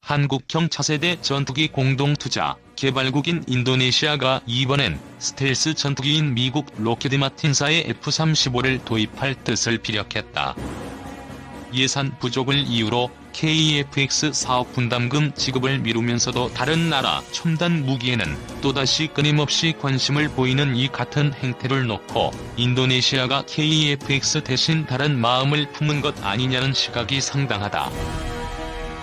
한국형 차세대 전투기 공동투자 개발국인 인도네시아가 이번엔 스텔스 전투기인 미국 록히드 마틴사의 F-35를 도입할 뜻을 피력했다. 예산 부족을 이유로 KF-X 사업 분담금 지급을 미루면서도 다른 나라 첨단 무기에는 또다시 끊임없이 관심을 보이는 이 같은 행태를 놓고 인도네시아가 KF-X 대신 다른 마음을 품은 것 아니냐는 시각이 상당하다.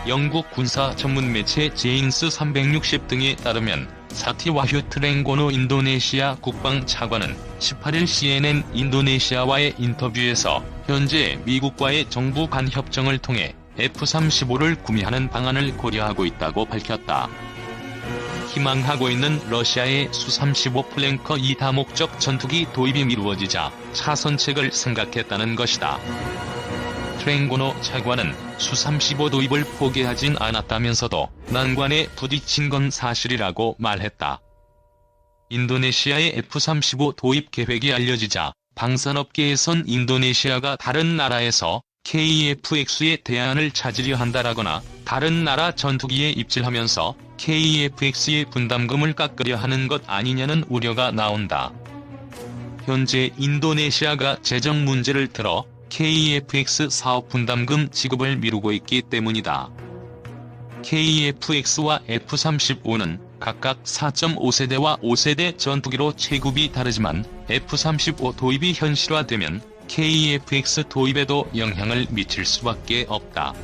영국 군사 전문 매체 제인스 360 등에 따르면 사티 와휴 트랭고노 인도네시아 국방차관은 18일 CNN 인도네시아와의 인터뷰에서 현재 미국과의 정부 간 협정을 통해 F-35를 구매하는 방안을 고려하고 있다고 밝혔다. 희망하고 있는 러시아의 수-35 플랭커 2 다목적 전투기 도입이 미루어지자 차선책을 생각했다는 것이다. 트랭고노 차관은 수-35 도입을 포기하진 않았다면서도 난관에 부딪힌 건 사실이라고 말했다. 인도네시아의 F-35 도입 계획이 알려지자 방산업계에선 인도네시아가 다른 나라에서 KF-X의 대안을 찾으려 한다라거나 다른 나라 전투기에 입질하면서 KF-X의 분담금을 깎으려 하는 것 아니냐는 우려가 나온다. 현재 인도네시아가 재정 문제를 들어 KF-X 사업 분담금 지급을 미루고 있기 때문이다. KF-X와 F-35는 각각 4.5세대와 5세대 전투기로 체급이 다르지만 F-35 도입이 현실화되면 KF-X 도입에도 영향을 미칠 수밖에 없다.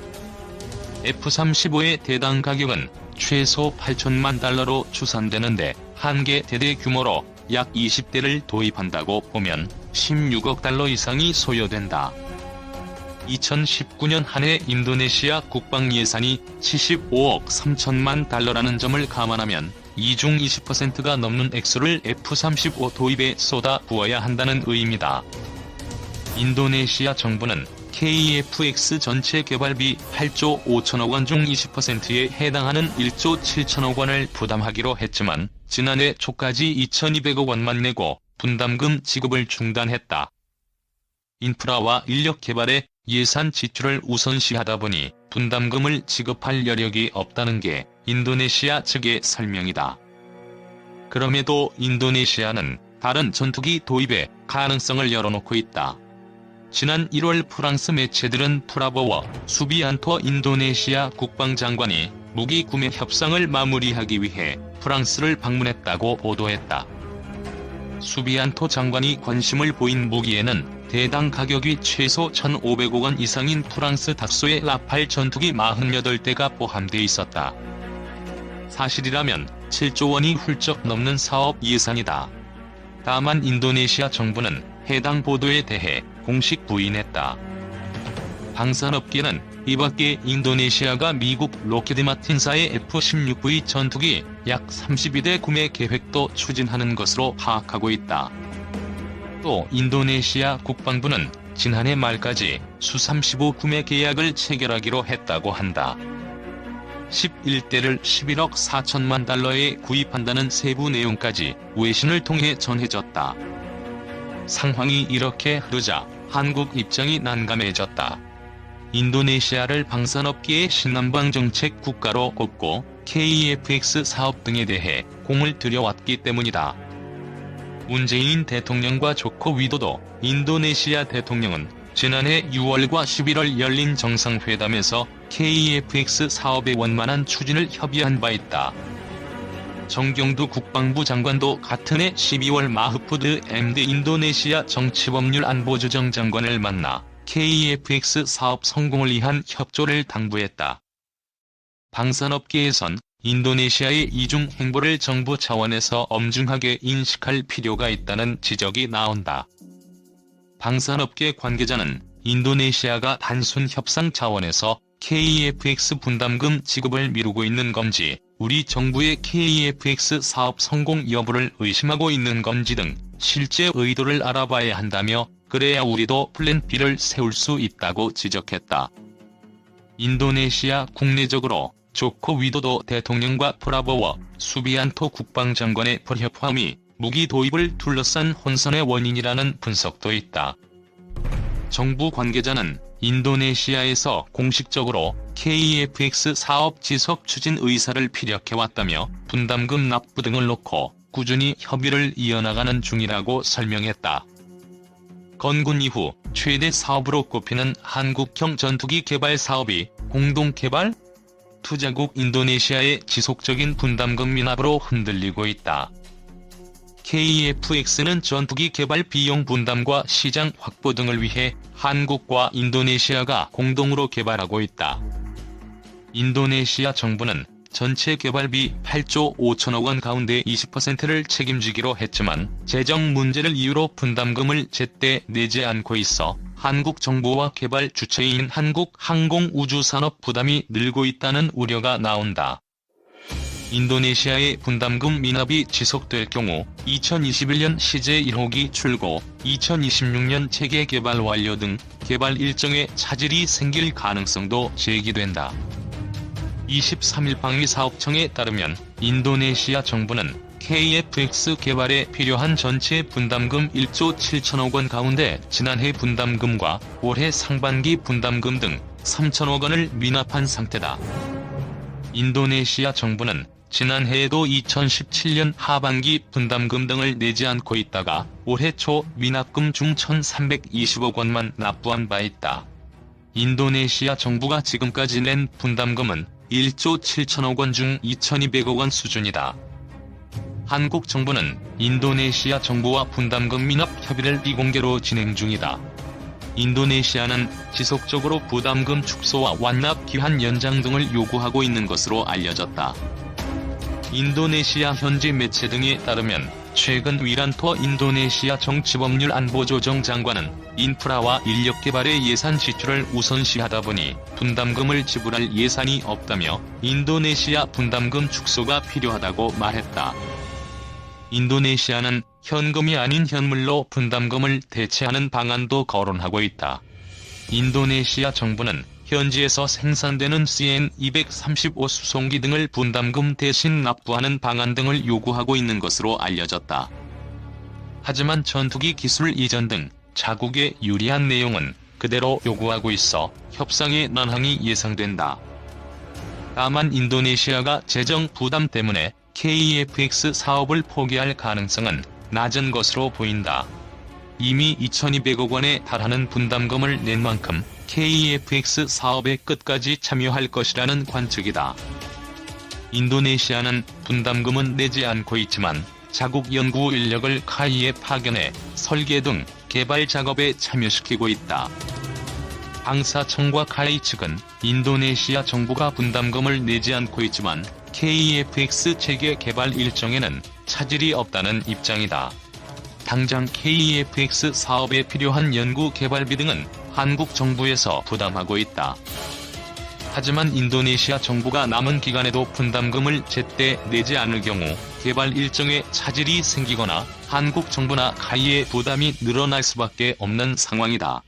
F-35의 대당 가격은 최소 8천만 달러로 추산되는데 한 개 대대 규모로 약 20대를 도입한다고 보면 16억 달러 이상이 소요된다. 2019년 한 해 인도네시아 국방 예산이 75억 3천만 달러라는 점을 감안하면 이 중 20%가 넘는 액수를 F-35 도입에 쏟아 부어야 한다는 의미다. 인도네시아 정부는 KF-X 전체 개발비 8조 5천억 원 중 20%에 해당하는 1조 7천억 원을 부담하기로 했지만 지난해 초까지 2,200억 원만 내고 분담금 지급을 중단했다. 인프라와 인력 개발에 예산 지출을 우선시하다 보니 분담금을 지급할 여력이 없다는 게 인도네시아 측의 설명이다. 그럼에도 인도네시아는 다른 전투기 도입의 가능성을 열어놓고 있다. 지난 1월 프랑스 매체들은 프라보와 수비안토 인도네시아 국방장관이 무기 구매 협상을 마무리하기 위해 프랑스를 방문했다고 보도했다. 수비안토 장관이 관심을 보인 무기에는 대당 가격이 최소 1,500억 원 이상인 프랑스 닥소의 라팔 전투기 48대가 포함돼 있었다. 사실이라면 7조 원이 훌쩍 넘는 사업 예산이다. 다만 인도네시아 정부는 해당 보도에 대해 공식 부인했다. 방산업계는 이밖에 인도네시아가 미국 록히드 마틴사의 F-16V 전투기 약 32대 구매 계획도 추진하는 것으로 파악하고 있다. 또 인도네시아 국방부는 지난해 말까지 수-35 구매 계약을 체결하기로 했다고 한다. 11대를 11억 4천만 달러에 구입한다는 세부 내용까지 외신을 통해 전해졌다. 상황이 이렇게 흐르자 한국 입장이 난감해졌다. 인도네시아를 방산업계의 신남방 정책 국가로 꼽고 KF-X 사업 등에 대해 공을 들여왔기 때문이다. 문재인 대통령과 조코 위도도 인도네시아 대통령은 지난해 6월과 11월 열린 정상회담에서 KF-X 사업의 원만한 추진을 협의한 바 있다. 정경두 국방부 장관도 같은 해 12월 마흐푸드 MD 인도네시아 정치법률안보조정 장관을 만나 KF-X 사업 성공을 위한 협조를 당부했다. 방산업계에선 인도네시아의 이중 행보를 정부 차원에서 엄중하게 인식할 필요가 있다는 지적이 나온다. 방산업계 관계자는 인도네시아가 단순 협상 차원에서 KF-X 분담금 지급을 미루고 있는 건지 우리 정부의 KF-X 사업 성공 여부를 의심하고 있는 건지 등 실제 의도를 알아봐야 한다며 그래야 우리도 플랜 B를 세울 수 있다고 지적했다. 인도네시아 국내적으로 조코 위도도 대통령과 프라보워 수비안토 국방장관의 불협화음이 무기 도입을 둘러싼 혼선의 원인이라는 분석도 있다. 정부 관계자는 인도네시아에서 공식적으로 KEFX 사업 지속 추진 의사를 피력해왔다며 분담금 납부 등을 놓고 꾸준히 협의를 이어나가는 중이라고 설명했다. 건군 이후 최대 사업으로 꼽히는 한국형 전투기 개발 사업이 공동개발? 투자국 인도네시아의 지속적인 분담금 미납으로 흔들리고 있다. KEFX는 전투기 개발 비용 분담과 시장 확보 등을 위해 한국과 인도네시아가 공동으로 개발하고 있다. 인도네시아 정부는 전체 개발비 8조 5천억 원 가운데 20%를 책임지기로 했지만 재정 문제를 이유로 분담금을 제때 내지 않고 있어 한국 정부와 개발 주체인 한국항공우주산업 부담이 늘고 있다는 우려가 나온다. 인도네시아의 분담금 미납이 지속될 경우 2021년 시제 1호기 출고, 2026년 체계 개발 완료 등 개발 일정에 차질이 생길 가능성도 제기된다. 23일 방위사업청에 따르면 인도네시아 정부는 KFX 개발에 필요한 전체 분담금 1조 7천억 원 가운데 지난해 분담금과 올해 상반기 분담금 등 3천억 원을 미납한 상태다. 인도네시아 정부는 지난해에도 2017년 하반기 분담금 등을 내지 않고 있다가 올해 초 미납금 중 1,320억 원만 납부한 바 있다. 인도네시아 정부가 지금까지 낸 분담금은 1조 7천억 원 중 2,200억 원 수준이다. 한국 정부는 인도네시아 정부와 분담금 미납 협의를 비공개로 진행 중이다. 인도네시아는 지속적으로 부담금 축소와 완납 기한 연장 등을 요구하고 있는 것으로 알려졌다. 인도네시아 현지 매체 등에 따르면 최근 위란토 인도네시아 정치법률 안보조정 장관은 인프라와 인력 개발의 예산 지출을 우선시하다 보니 분담금을 지불할 예산이 없다며 인도네시아 분담금 축소가 필요하다고 말했다. 인도네시아는 현금이 아닌 현물로 분담금을 대체하는 방안도 거론하고 있다. 인도네시아 정부는 현지에서 생산되는 CN-235 수송기 등을 분담금 대신 납부하는 방안 등을 요구하고 있는 것으로 알려졌다. 하지만 전투기 기술 이전 등 자국에 유리한 내용은 그대로 요구하고 있어 협상의 난항이 예상된다. 다만 인도네시아가 재정 부담 때문에 KEFX 사업을 포기할 가능성은 낮은 것으로 보인다. 이미 2,200억 원에 달하는 분담금을 낸 만큼 KEFX 사업에 끝까지 참여할 것이라는 관측이다. 인도네시아는 분담금은 내지 않고 있지만 자국 연구 인력을 카이에 파견해 설계 등 개발 작업에 참여시키고 있다. 방사청과 카이 측은 인도네시아 정부가 분담금을 내지 않고 있지만 KEFX 체계 개발 일정에는 차질이 없다는 입장이다. 당장 KEFX 사업에 필요한 연구 개발비 등은 한국 정부에서 부담하고 있다. 하지만 인도네시아 정부가 남은 기간에도 분담금을 제때 내지 않을 경우 개발 일정에 차질이 생기거나 한국 정부나 카이의 부담이 늘어날 수밖에 없는 상황이다.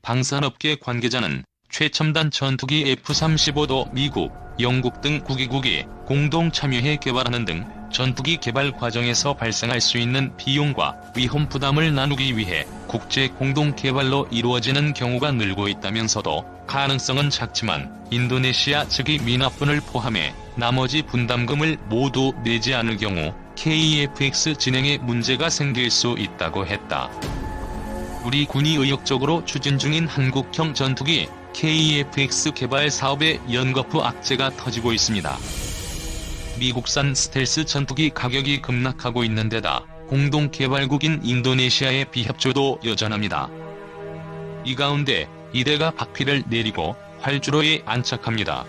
방산업계 관계자는 최첨단 전투기 F-35도 미국, 영국 등 9개국이 공동 참여해 개발하는 등 전투기 개발 과정에서 발생할 수 있는 비용과 위험 부담을 나누기 위해 국제 공동 개발로 이루어지는 경우가 늘고 있다면서도 가능성은 작지만 인도네시아 측이 미납분을 포함해 나머지 분담금을 모두 내지 않을 경우 KEFX 진행에 문제가 생길 수 있다고 했다. 우리 군이 의욕적으로 추진 중인 한국형 전투기 KEFX 개발 사업에 연거푸 악재가 터지고 있습니다. 미국산 스텔스 전투기 가격이 급락하고 있는 데다 공동 개발국인 인도네시아의 비협조도 여전합니다. 이 가운데 이대가 박피를 내리고 활주로에 안착합니다.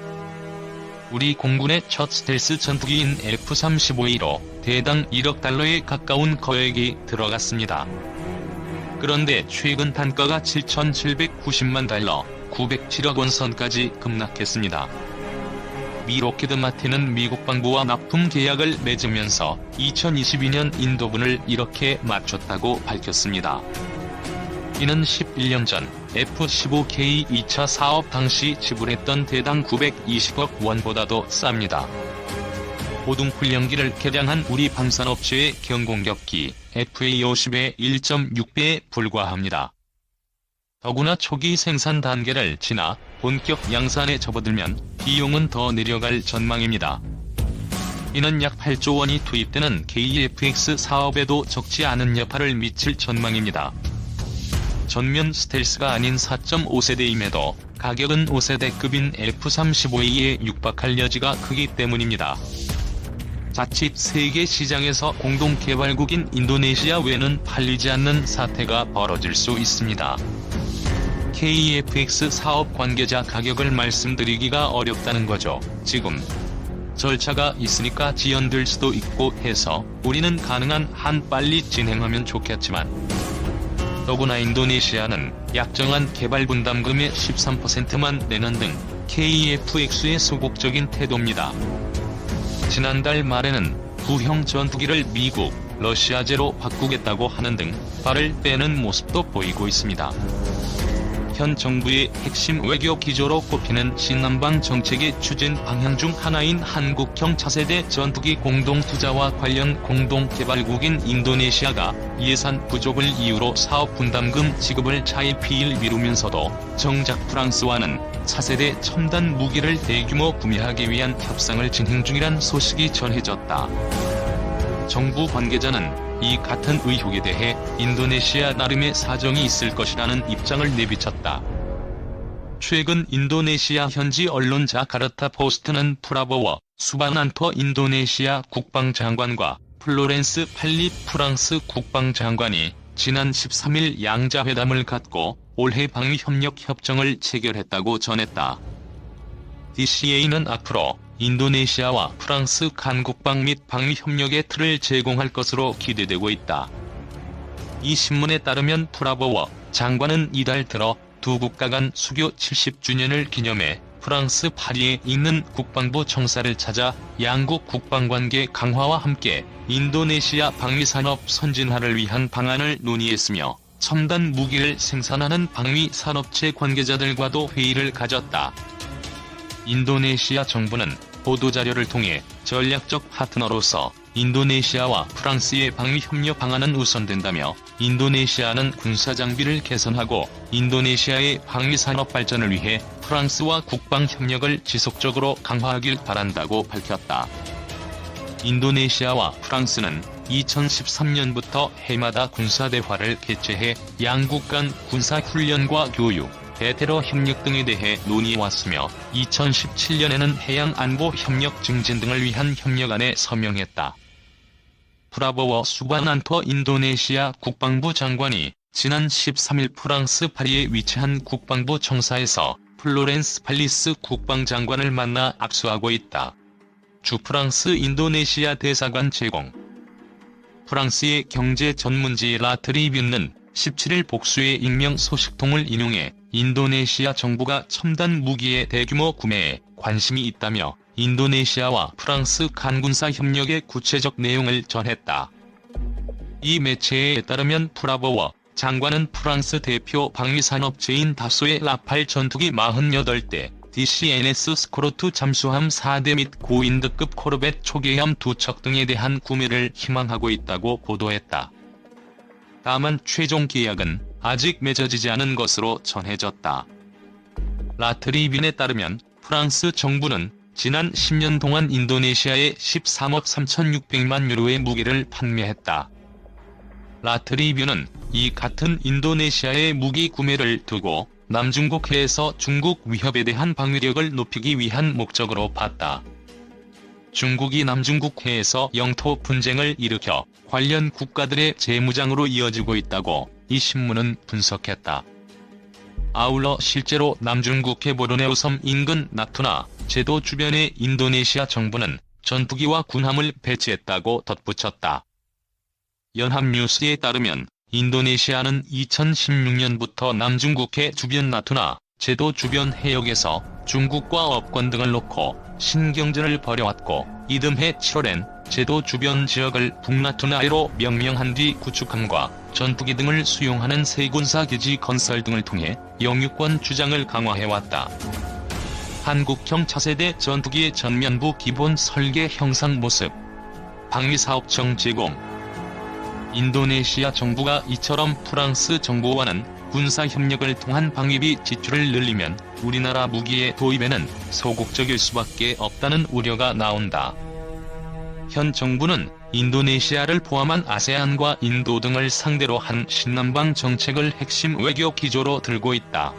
우리 공군의 첫 스텔스 전투기인 F-35A로 대당 1억 달러에 가까운 거액이 들어갔습니다. 그런데 최근 단가가 7,790만 달러, 907억 원 선까지 급락했습니다. 미 로키드 마틴은 미국 방부와 납품 계약을 맺으면서 2022년 인도분을 이렇게 맞췄다고 밝혔습니다. 이는 11년 전 F-15K 2차 사업 당시 지불했던 대당 920억 원보다도 쌉니다. 고등훈련기를 개량한 우리 방산업체의 경공격기 FA-50의 1.6배에 불과합니다. 더구나 초기 생산 단계를 지나 본격 양산에 접어들면 비용은 더 내려갈 전망입니다. 이는 약 8조 원이 투입되는 KF-X 사업에도 적지 않은 여파를 미칠 전망입니다. 전면 스텔스가 아닌 4.5세대임에도 가격은 5세대급인 F-35A에 육박할 여지가 크기 때문입니다. 자칫 세계 시장에서 공동 개발국인 인도네시아 외에는 팔리지 않는 사태가 벌어질 수 있습니다. KF-X 사업 관계자 가격을 말씀드리기가 어렵다는 거죠. 지금 절차가 있으니까 지연될 수도 있고 해서 우리는 가능한 한 빨리 진행하면 좋겠지만, 더구나 인도네시아는 약정한 개발 분담금의 13%만 내는 등 KF-X의 소극적인 태도입니다. 지난달 말에는 구형 전투기를 미국, 러시아제로 바꾸겠다고 하는 등 발을 빼는 모습도 보이고 있습니다. 현 정부의 핵심 외교 기조로 꼽히는 신남방 정책의 추진 방향 중 하나인 한국형 차세대 전투기 공동투자와 관련 공동개발국인 인도네시아가 예산 부족을 이유로 사업 분담금 지급을 차일피일 미루면서도 정작 프랑스와는 차세대 첨단 무기를 대규모 구매하기 위한 협상을 진행 중이란 소식이 전해졌다. 정부 관계자는 이 같은 의혹에 대해 인도네시아 나름의 사정이 있을 것이라는 입장을 내비쳤다. 최근 인도네시아 현지 언론 자카르타 포스트는 프라보워 수바난토 인도네시아 국방장관과 플로렌스 팔리 프랑스 국방장관이 지난 13일 양자회담을 갖고 올해 방위협력 협정을 체결했다고 전했다. DCA는 앞으로 인도네시아와 프랑스 간 국방 및 방위 협력의 틀을 제공할 것으로 기대되고 있다. 이 신문에 따르면 프라보워 장관은 이달 들어 두 국가 간 수교 70주년을 기념해 프랑스 파리에 있는 국방부 청사를 찾아 양국 국방관계 강화와 함께 인도네시아 방위산업 선진화를 위한 방안을 논의했으며, 첨단 무기를 생산하는 방위산업체 관계자들과도 회의를 가졌다. 인도네시아 정부는 보도자료를 통해 전략적 파트너로서 인도네시아와 프랑스의 방위협력 방안은 우선된다며, 인도네시아는 군사장비를 개선하고 인도네시아의 방위산업 발전을 위해 프랑스와 국방협력을 지속적으로 강화하길 바란다고 밝혔다. 인도네시아와 프랑스는 2013년부터 해마다 군사대화를 개최해 양국 간 군사훈련과 교육, 대테러 협력 등에 대해 논의해왔으며 2017년에는 해양안보 협력 증진 등을 위한 협력안에 서명했다. 프라보워 수바난토 인도네시아 국방부 장관이 지난 13일 프랑스 파리에 위치한 국방부 청사에서 플로렌스 팔리스 국방장관을 만나 악수하고 있다. 주 프랑스 인도네시아 대사관 제공. 프랑스의 경제 전문지 라트리뷴는 17일 복수의 익명 소식통을 인용해 인도네시아 정부가 첨단 무기의 대규모 구매에 관심이 있다며 인도네시아와 프랑스 간 군사 협력의 구체적 내용을 전했다. 이 매체에 따르면 프라보워 장관은 프랑스 대표 방위산업체인 다소의 라팔 전투기 48대, DCNS 스코르트 잠수함 4대 및 고인드급 코르벳 초계함 2척 등에 대한 구매를 희망하고 있다고 보도했다. 다만 최종 계약은 아직 맺어지지 않은 것으로 전해졌다. 라트리뷴에 따르면 프랑스 정부는 지난 10년 동안 인도네시아에 13억 3,600만 유로의 무기를 판매했다. 라트리뷴은 이 같은 인도네시아의 무기 구매를 두고 남중국 해에서 중국 위협에 대한 방위력을 높이기 위한 목적으로 봤다. 중국이 남중국 해에서 영토 분쟁을 일으켜 관련 국가들의 재무장으로 이어지고 있다고 이 신문은 분석했다. 아울러 실제로 남중국해 보르네오 섬 인근 나투나 제도 주변에 인도네시아 정부는 전투기와 군함을 배치했다고 덧붙였다. 연합뉴스에 따르면 인도네시아는 2016년부터 남중국해 주변 나투나 제도 주변 해역에서 중국과 업권 등을 놓고 신경전을 벌여왔고, 이듬해 7월엔 제도 주변 지역을 북나투나해로 명명한 뒤 구축함과 전투기 등을 수용하는 새 군사기지 건설 등을 통해 영유권 주장을 강화해왔다. 한국형 차세대 전투기의 전면부 기본 설계 형상 모습. 방위사업청 제공. 인도네시아 정부가 이처럼 프랑스 정부와는 군사협력을 통한 방위비 지출을 늘리면 우리나라 무기의 도입에는 소극적일 수밖에 없다는 우려가 나온다. 현 정부는 인도네시아를 포함한 아세안과 인도 등을 상대로 한 신남방 정책을 핵심 외교 기조로 들고 있다.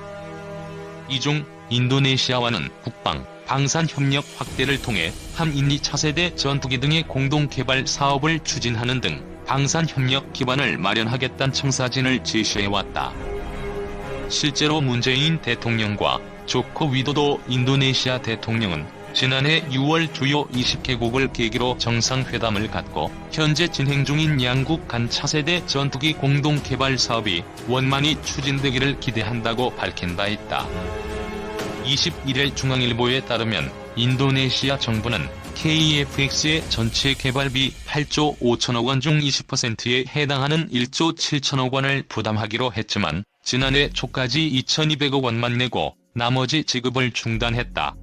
이 중 인도네시아와는 국방, 방산 협력 확대를 통해 함인리 차세대 전투기 등의 공동 개발 사업을 추진하는 등 방산 협력 기반을 마련하겠다는 청사진을 제시해왔다. 실제로 문재인 대통령과 조코 위도도 인도네시아 대통령은 지난해 6월 주요 20개국을 계기로 정상회담을 갖고 현재 진행 중인 양국 간 차세대 전투기 공동 개발 사업이 원만히 추진되기를 기대한다고 밝힌 바 있다. 21일 중앙일보에 따르면 인도네시아 정부는 KF-X의 전체 개발비 8조 5천억 원 중 20%에 해당하는 1조 7천억 원을 부담하기로 했지만 지난해 초까지 2,200억 원만 내고 나머지 지급을 중단했다.